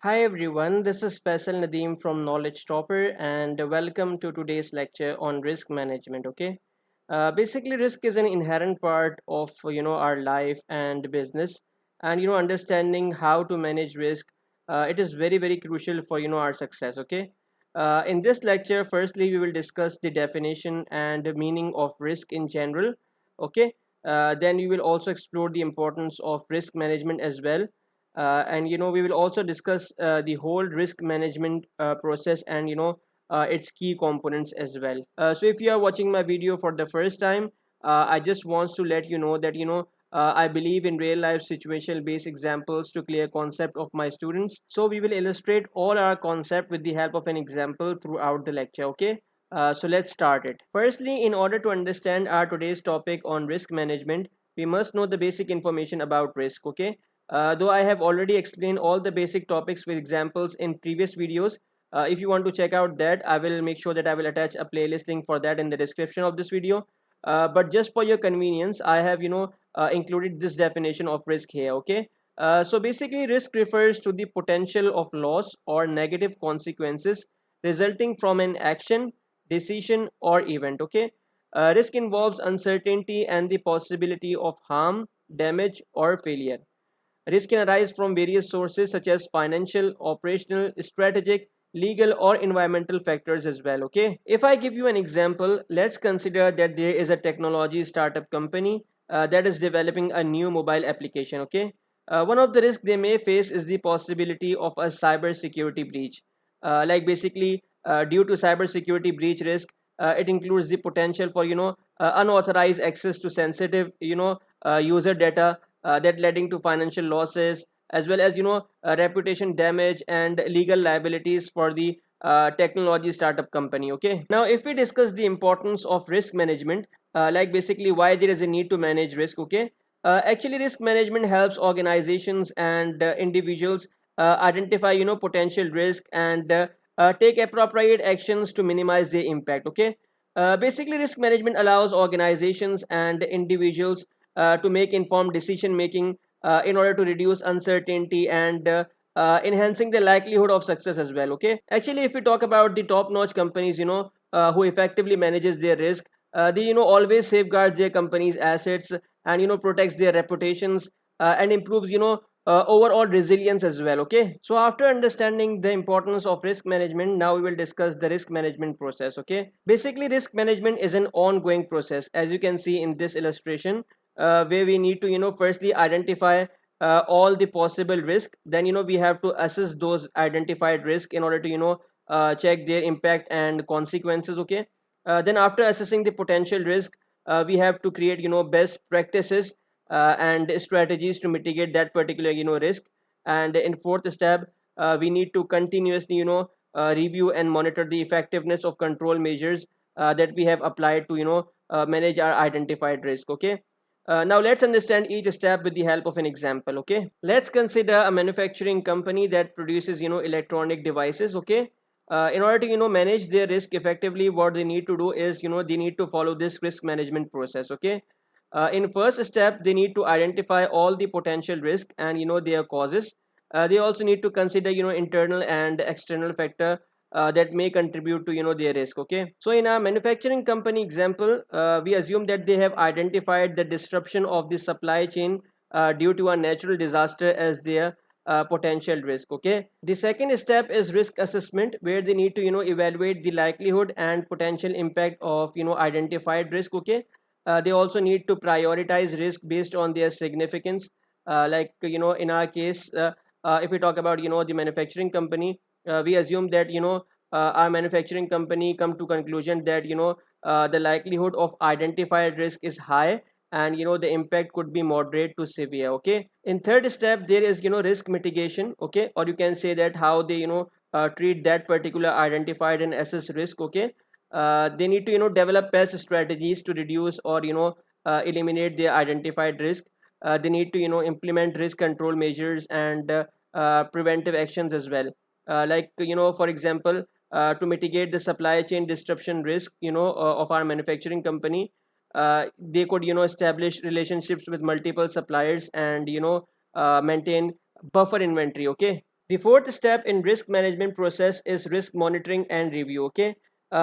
Hi everyone, this is Faisal Nadeem from Knowledge Topper and welcome to today's lecture on risk management. Basically, risk is an inherent part of our life and business, and understanding how to manage risk, it is very crucial for our success. In this lecture, firstly we will discuss the definition and the meaning of risk in general. Okay, then we will also explore the importance of risk management as well, and we will also discuss the whole risk management process and its key components as well. So if you are watching my video for the first time, I just want to let you know that I believe in real life situational based examples to clear concept of my students. So we will illustrate all our concept with the help of an example throughout the lecture. Okay, so let's start it. Firstly, in order to understand our today's topic on risk management, we must know the basic information about risk. Okay, though I have already explained all the basic topics with examples in previous videos. If you want to check out that, I will make sure that I will attach a playlist link for that in the description of this video. But just for your convenience, I have included this definition of risk here. Okay. So basically, risk refers to the potential of loss or negative consequences resulting from an action, decision, or event. Okay. Risk involves uncertainty and the possibility of harm, damage, or failure. Risk can arise from various sources such as financial, operational, strategic, legal, or environmental factors as well. Okay. If I give you an example, let's consider that there is a technology startup company that is developing a new mobile application. Okay. One of the risks they may face is the possibility of a cyber security breach. Due to cyber security breach risk, it includes the potential for unauthorized access to sensitive user data, that leading to financial losses as well as reputation damage and legal liabilities for the technology startup company. Okay, now if we discuss the importance of risk management, basically why there is a need to manage risk. Okay, actually risk management helps organizations and individuals identify potential risk and take appropriate actions to minimize their impact. Okay, basically risk management allows organizations and individuals to make informed decision making in order to reduce uncertainty and enhancing the likelihood of success as well. Okay, actually if we talk about the top notch companies who effectively manages their risk, they always safeguard their company's assets and protects their reputations and improves overall resilience as well. Okay, so after understanding the importance of risk management, now we will discuss the risk management process. Okay, basically risk management is an ongoing process, as you can see in this illustration, where we need to firstly identify all the possible risk. Then we have to assess those identified risk in order to check their impact and consequences. Okay, then after assessing the potential risk, we have to create best practices and strategies to mitigate that particular risk. And in fourth step, we need to continuously review and monitor the effectiveness of control measures that we have applied to manage our identified risk. Okay, now let's understand each step with the help of an example. Okay, let's consider a manufacturing company that produces electronic devices. Okay, in order to manage their risk effectively, what they need to do is they need to follow this risk management process. Okay, in first step they need to identify all the potential risk and their causes. They also need to consider internal and external factor that may contribute to their risk. Okay, so in our manufacturing company example, we assume that they have identified the disruption of the supply chain due to a natural disaster as their potential risk. Okay, the second step is risk assessment, where they need to evaluate the likelihood and potential impact of identified risk. Okay, they also need to prioritize risk based on their significance. In our case, if we talk about the manufacturing company, we assume that our manufacturing company come to conclusion that the likelihood of identified risk is high, and the impact could be moderate to severe. Okay, in third step there is risk mitigation. Okay, or you can say that how they treat that particular identified and assess risk. Okay, they need to develop best strategies to reduce or eliminate their identified risk. They need to implement risk control measures and preventive actions as well. For example, to mitigate the supply chain disruption risk of our manufacturing company, they could establish relationships with multiple suppliers and maintain buffer inventory. Okay, The fourth step in risk management process is risk monitoring and review. Okay,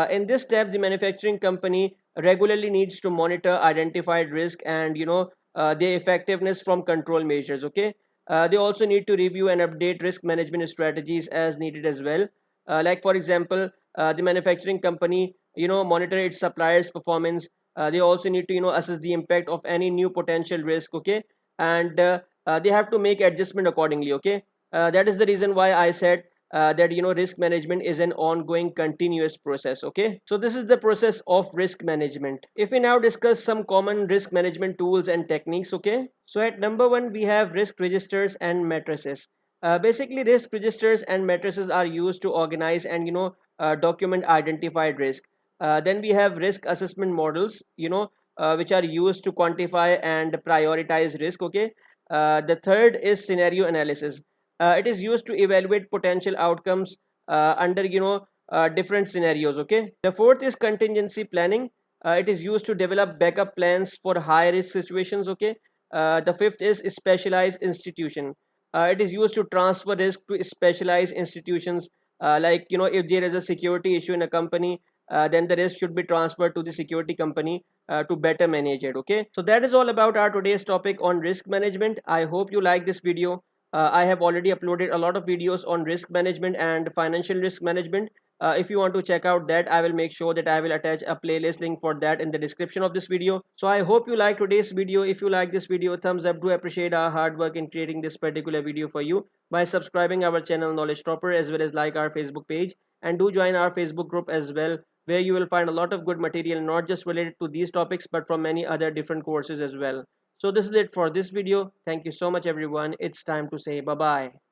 in this step, the manufacturing company regularly needs to monitor identified risk and their effectiveness from control measures. Okay, they also need to review and update risk management strategies as needed as well. Like for example, the manufacturing company monitor its suppliers' performance. They also need to assess the impact of any new potential risk. Okay, and they have to make adjustment accordingly. Okay, that is the reason why I said that risk management is an ongoing continuous process. Okay, so this is the process of risk management. If we now discuss some common risk management tools and techniques. Okay, so at number one we have risk registers and matrices. Basically, risk registers and matrices are used to organize and document identified risk. Then we have risk assessment models, which are used to quantify and prioritize risk. Okay, the third is scenario analysis. It is used to evaluate potential outcomes under different scenarios. Okay, the fourth is contingency planning. It is used to develop backup plans for high risk situations. Okay, the fifth is specialized institution. It is used to transfer risk to specialized institutions. Like if there is a security issue in a company, then the risk should be transferred to the security company to better manage it. Okay, so that is all about our today's topic on risk management. I hope you like this video. I have already uploaded a lot of videos on risk management and financial risk management. If you want to check out that, I will make sure that I will attach a playlist link for that in the description of this video. So I hope you like today's video. If you like this video, thumbs up. Do appreciate our hard work in creating this particular video for you by subscribing our channel Knowledge Topper, as well as like our Facebook page, and do join our Facebook group as well, where you will find a lot of good material not just related to these topics but from many other different courses as well. So this is it for this video. Thank you so much everyone. It's time to say bye bye.